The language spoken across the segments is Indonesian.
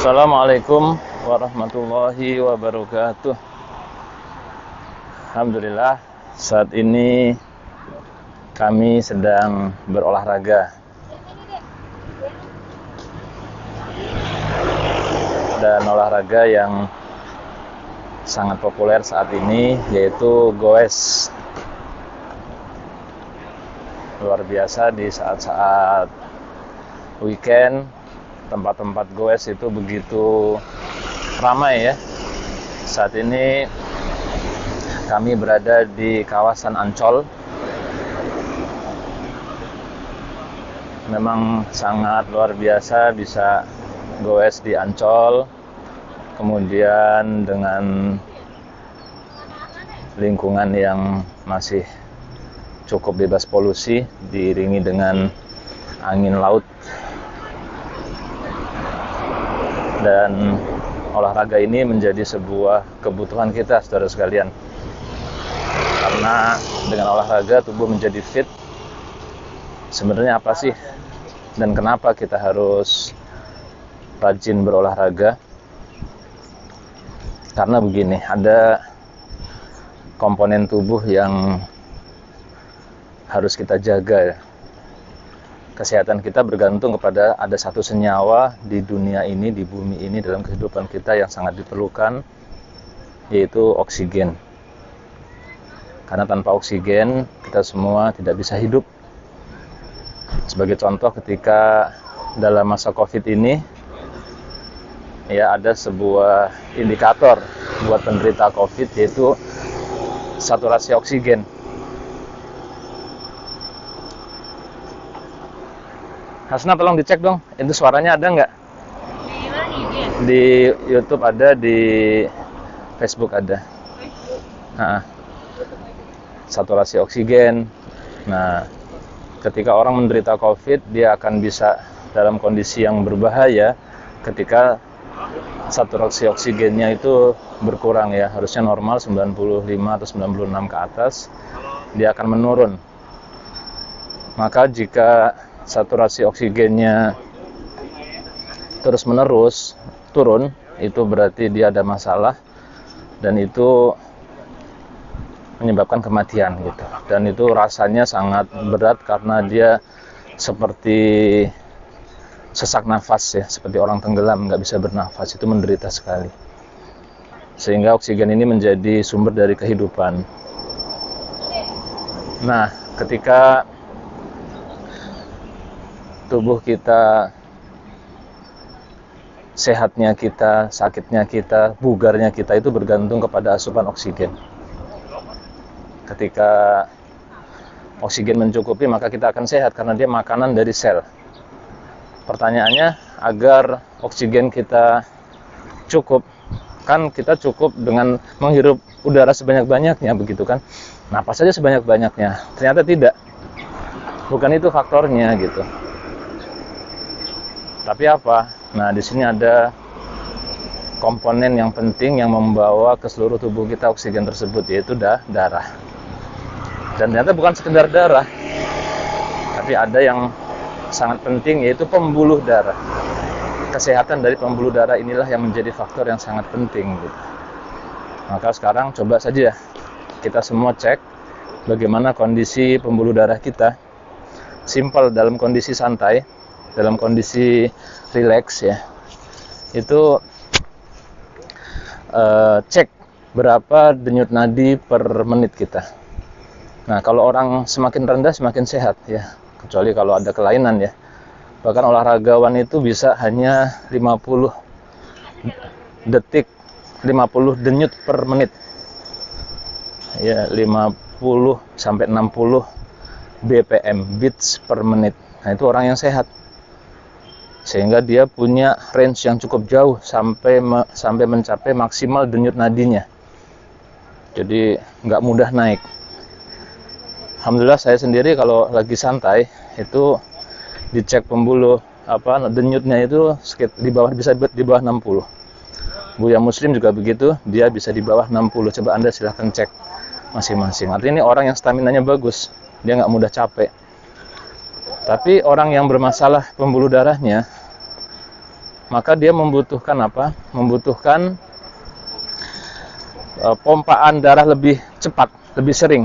Assalamualaikum warahmatullahi wabarakatuh. Alhamdulillah, saat ini kami sedang berolahraga. Dan olahraga yang sangat populer saat ini yaitu goes. Luar biasa di saat-saat weekend, tempat-tempat goes itu begitu ramai ya. Saat ini kami berada di kawasan Ancol. Memang sangat luar biasa bisa goes di Ancol, kemudian dengan lingkungan yang masih cukup bebas polusi, diiringi dengan angin laut. Dan olahraga ini menjadi sebuah kebutuhan kita, saudara sekalian, karena dengan olahraga tubuh menjadi fit. Sebenarnya apa sih dan kenapa kita harus rajin berolahraga? Karena begini, ada komponen tubuh yang harus kita jaga. Kesehatan kita bergantung kepada ada satu senyawa di dunia ini, di bumi ini, dalam kehidupan kita yang sangat diperlukan, yaitu oksigen. Karena tanpa oksigen kita semua tidak bisa hidup. Sebagai contoh, ketika dalam masa COVID ini, ya, ada sebuah indikator buat penderita COVID, yaitu saturasi oksigen. Hasna, tolong dicek dong, itu suaranya ada nggak? Di YouTube ada, di Facebook ada. Saturasi oksigen. Nah, ketika orang menderita COVID, dia akan bisa dalam kondisi yang berbahaya ketika saturasi oksigennya itu berkurang ya. Harusnya normal 95 atau 96 ke atas, dia akan menurun. Maka jika saturasi oksigennya terus-menerus turun, itu berarti dia ada masalah, dan itu menyebabkan kematian gitu. Dan itu rasanya sangat berat karena dia seperti sesak nafas ya, seperti orang tenggelam, nggak bisa bernafas. Itu menderita sekali. Sehingga oksigen ini menjadi sumber dari kehidupan. Nah, ketika tubuh kita, sehatnya kita, sakitnya kita, bugarnya kita itu bergantung kepada asupan oksigen. Ketika oksigen mencukupi, maka kita akan sehat karena dia makanan dari sel. Pertanyaannya, agar oksigen kita cukup, kan kita cukup dengan menghirup udara sebanyak-banyaknya, begitu kan? Napas saja sebanyak-banyaknya. Ternyata tidak. Bukan itu faktornya gitu. Tapi apa? Nah, di sini ada komponen yang penting yang membawa ke seluruh tubuh kita oksigen tersebut, yaitu darah. Dan ternyata bukan sekedar darah, tapi ada yang sangat penting, yaitu pembuluh darah. Kesehatan dari pembuluh darah inilah yang menjadi faktor yang sangat penting gitu. Maka sekarang coba saja kita semua cek bagaimana kondisi pembuluh darah kita. Simple, dalam kondisi santai, dalam kondisi rileks ya, itu cek berapa denyut nadi per menit kita. Nah, kalau orang semakin rendah semakin sehat ya, kecuali kalau ada kelainan ya. Bahkan olahragawan itu bisa hanya 50 detik, 50 denyut per menit ya, 50 sampai 60 BPM, beats per menit. Nah, itu orang yang sehat, sehingga dia punya range yang cukup jauh sampai mencapai maksimal denyut nadinya. Jadi nggak mudah naik. Alhamdulillah, saya sendiri kalau lagi santai itu dicek pembuluh denyutnya itu di bawah, bisa di bawah 60. Buya Muslim juga begitu, dia bisa di bawah 60. Coba Anda silahkan cek masing-masing. Artinya ini orang yang stamina-nya bagus, dia nggak mudah capek. Tapi orang yang bermasalah pembuluh darahnya, maka dia membutuhkan apa? Membutuhkan pompaan darah lebih cepat, lebih sering,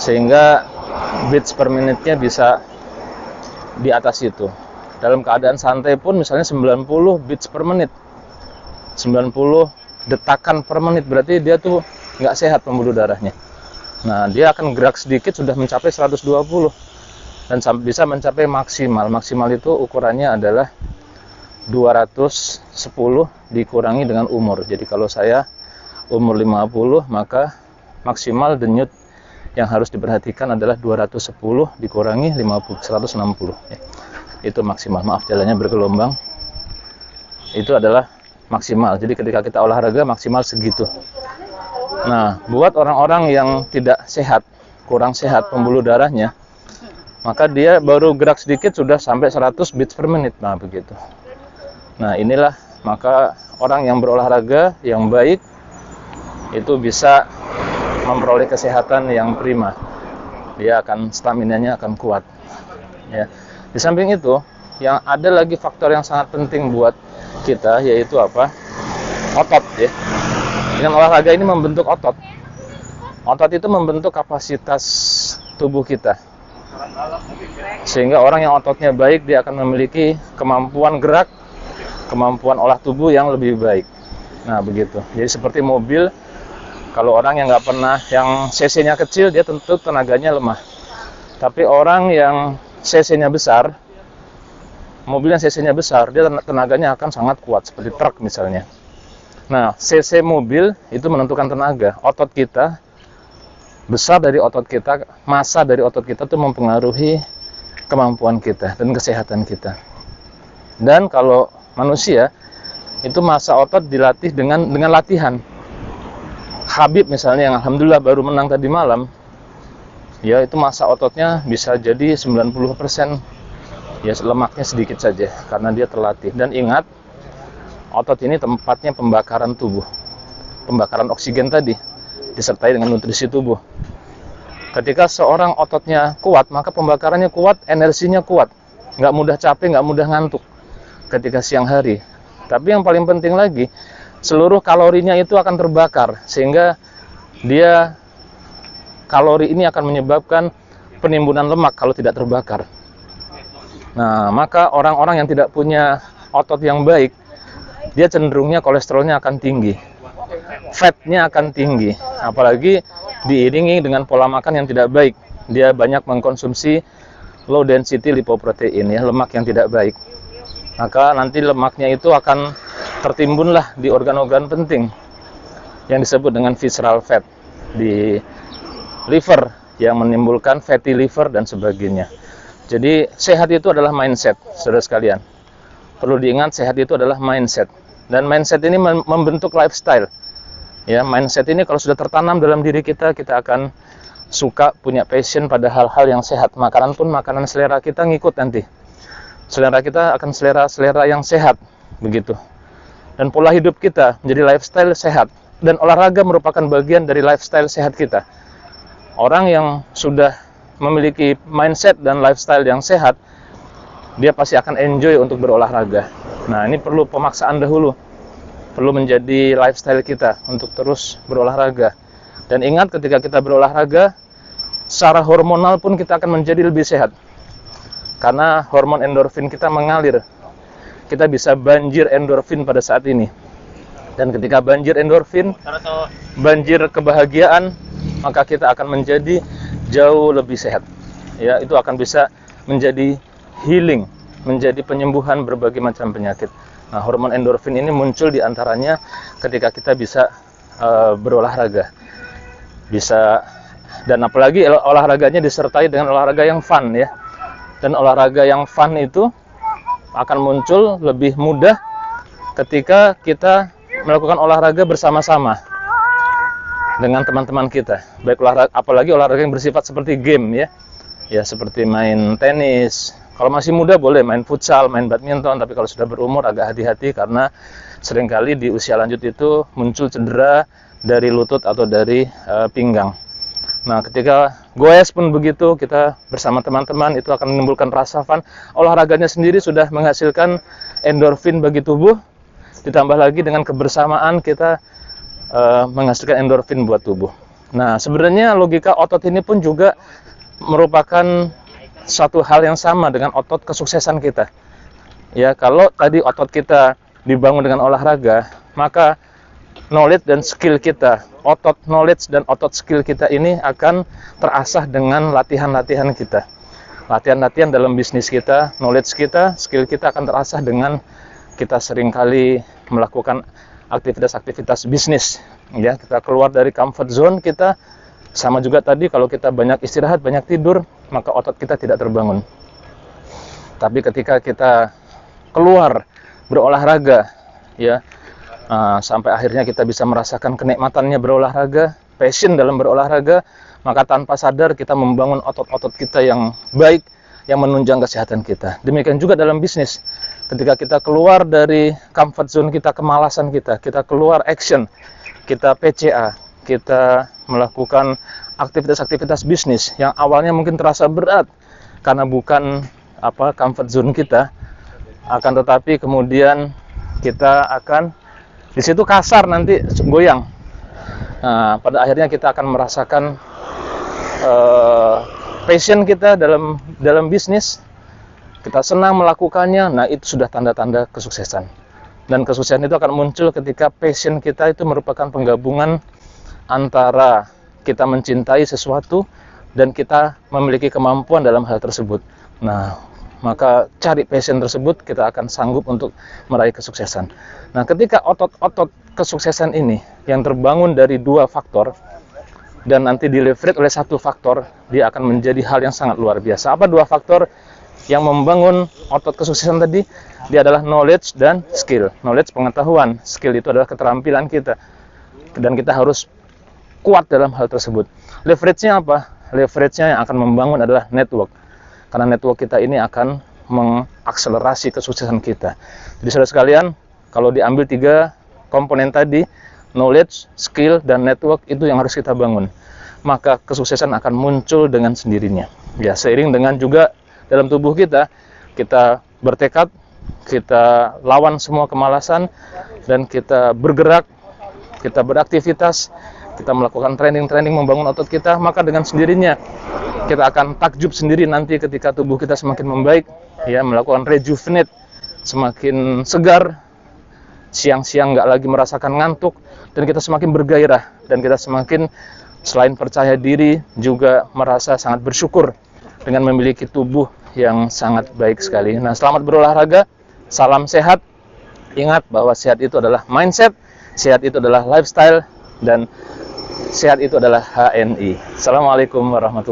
sehingga beats per menitnya bisa di atas itu. Dalam keadaan santai pun misalnya 90 beats per menit, 90 detakan per menit, berarti dia tuh nggak sehat pembuluh darahnya. Nah, dia akan gerak sedikit sudah mencapai 120 dan bisa mencapai maksimal. Maksimal itu ukurannya adalah 210 dikurangi dengan umur. Jadi kalau saya umur 50, maka maksimal denyut yang harus diperhatikan adalah 210 dikurangi 50, 160. Itu maksimal. Maaf, jalannya bergelombang. Itu adalah maksimal. Jadi ketika kita olahraga maksimal segitu. Nah, buat orang-orang yang tidak sehat, kurang sehat pembuluh darahnya, maka dia baru gerak sedikit sudah sampai 100 beats per menit. Nah, begitu. Nah, inilah maka orang yang berolahraga yang baik itu bisa memperoleh kesehatan yang prima. Dia akan staminanya akan kuat. Ya. Di samping itu, yang ada lagi faktor yang sangat penting buat kita, yaitu apa? Otot, ya. Dengan olahraga ini membentuk otot. Otot itu membentuk kapasitas tubuh kita. Sehingga orang yang ototnya baik, dia akan memiliki kemampuan gerak, kemampuan olah tubuh yang lebih baik. Nah, begitu. Jadi seperti mobil, kalau orang yang nggak pernah, yang cc-nya kecil, dia tentu tenaganya lemah. Tapi orang yang cc-nya besar, mobil yang cc-nya besar, dia tenaganya akan sangat kuat, seperti truk misalnya. Nah, cc mobil itu menentukan tenaga. Otot kita, besar dari otot kita, massa dari otot kita itu mempengaruhi kemampuan kita dan kesehatan kita. Dan kalau manusia, itu massa otot dilatih dengan latihan. Habib misalnya yang alhamdulillah baru menang tadi malam, ya itu massa ototnya bisa jadi 90%, ya lemaknya sedikit saja karena dia terlatih. Dan ingat, otot ini tempatnya pembakaran tubuh, pembakaran oksigen tadi disertai dengan nutrisi tubuh. Ketika seorang ototnya kuat, maka pembakarannya kuat, energinya kuat, nggak mudah capek, nggak mudah ngantuk ketika siang hari. Tapi yang paling penting lagi, seluruh kalorinya itu akan terbakar, sehingga dia kalori ini akan menyebabkan penimbunan lemak kalau tidak terbakar. Nah, maka orang-orang yang tidak punya otot yang baik, dia cenderungnya kolesterolnya akan tinggi, fatnya akan tinggi, apalagi diiringi dengan pola makan yang tidak baik. Dia banyak mengkonsumsi low density lipoprotein, ya, lemak yang tidak baik. Maka nanti lemaknya itu akan tertimbunlah di organ-organ penting yang disebut dengan visceral fat, di liver yang menimbulkan fatty liver dan sebagainya. Jadi sehat itu adalah mindset, saudara sekalian. Perlu diingat, sehat itu adalah mindset. Dan mindset ini membentuk lifestyle. Ya, mindset ini kalau sudah tertanam dalam diri kita, kita akan suka, punya passion pada hal-hal yang sehat. Makanan pun, makanan selera kita ngikut nanti. Selera kita akan selera yang sehat, begitu. Dan pola hidup kita menjadi lifestyle sehat. Dan olahraga merupakan bagian dari lifestyle sehat kita. Orang yang sudah memiliki mindset dan lifestyle yang sehat, dia pasti akan enjoy untuk berolahraga. Nah, ini perlu pemaksaan dahulu. Perlu menjadi lifestyle kita untuk terus berolahraga. Dan ingat, ketika kita berolahraga, secara hormonal pun kita akan menjadi lebih sehat. Karena hormon endorfin kita mengalir. Kita bisa banjir endorfin pada saat ini. Dan ketika banjir endorfin, banjir kebahagiaan, maka kita akan menjadi jauh lebih sehat. Ya, itu akan bisa menjadi healing, menjadi penyembuhan berbagai macam penyakit. Nah, hormon endorfin ini muncul diantaranya ketika kita bisa berolahraga. Bisa, dan apalagi olahraganya disertai dengan olahraga yang fun, ya. Dan olahraga yang fun itu akan muncul lebih mudah ketika kita melakukan olahraga bersama-sama dengan teman-teman kita. Baik olahraga, apalagi olahraga yang bersifat seperti game, ya. Ya, seperti main tenis. Kalau masih muda boleh main futsal, main badminton, tapi kalau sudah berumur agak hati-hati karena seringkali di usia lanjut itu muncul cedera dari lutut atau dari pinggang. Nah, ketika goes pun begitu, kita bersama teman-teman itu akan menimbulkan rasa fun. Olahraganya sendiri sudah menghasilkan endorfin bagi tubuh, ditambah lagi dengan kebersamaan kita menghasilkan endorfin buat tubuh. Nah, sebenarnya logika otot ini pun juga merupakan satu hal yang sama dengan otot kesuksesan kita. Ya, kalau tadi otot kita dibangun dengan olahraga, maka knowledge dan skill kita, otot knowledge dan otot skill kita ini akan terasah dengan latihan-latihan kita. Latihan-latihan dalam bisnis kita, knowledge kita, skill kita akan terasah dengan kita seringkali melakukan aktivitas-aktivitas bisnis. Ya, kita keluar dari comfort zone kita, sama juga tadi kalau kita banyak istirahat, banyak tidur, maka otot kita tidak terbangun. Tapi ketika kita keluar berolahraga, ya, sampai akhirnya kita bisa merasakan kenikmatannya berolahraga, passion dalam berolahraga, maka tanpa sadar kita membangun otot-otot kita yang baik, yang menunjang kesehatan kita. Demikian juga dalam bisnis. Ketika kita keluar dari comfort zone kita, kemalasan kita keluar action, kita PCA, kita melakukan aktivitas-aktivitas bisnis yang awalnya mungkin terasa berat karena bukan comfort zone kita, akan tetapi kemudian kita akan di situ kasar, nanti goyang. Nah, pada akhirnya kita akan merasakan passion kita dalam bisnis. Kita senang melakukannya. Nah, itu sudah tanda-tanda kesuksesan. Dan kesuksesan itu akan muncul ketika passion kita itu merupakan penggabungan antara kita mencintai sesuatu dan kita memiliki kemampuan dalam hal tersebut. Nah, maka cari passion tersebut, kita akan sanggup untuk meraih kesuksesan. Nah, ketika otot-otot kesuksesan ini yang terbangun dari dua faktor dan nanti di-leverage oleh satu faktor, dia akan menjadi hal yang sangat luar biasa. Apa dua faktor yang membangun otot kesuksesan tadi? Dia adalah knowledge dan skill. Knowledge, pengetahuan. Skill itu adalah keterampilan kita. Dan kita harus kuat dalam hal tersebut. Leverage-nya apa? Leverage-nya yang akan membangun adalah network. Karena network kita ini akan mengakselerasi kesuksesan kita. Jadi saudara sekalian, kalau diambil tiga komponen tadi, knowledge, skill, dan network, itu yang harus kita bangun. Maka kesuksesan akan muncul dengan sendirinya. Ya, seiring dengan juga dalam tubuh kita bertekad, kita lawan semua kemalasan, dan kita bergerak, kita beraktivitas, kita melakukan training membangun otot kita, maka dengan sendirinya kita akan takjub sendiri nanti ketika tubuh kita semakin membaik, ya, melakukan rejuvenate, semakin segar, siang-siang nggak lagi merasakan ngantuk, dan kita semakin bergairah, dan kita semakin selain percaya diri juga merasa sangat bersyukur dengan memiliki tubuh yang sangat baik sekali. Nah, selamat berolahraga, salam sehat. Ingat bahwa sehat itu adalah mindset, sehat itu adalah lifestyle, dan sehat itu adalah HNI. Assalamualaikum warahmatullahi wabarakatuh.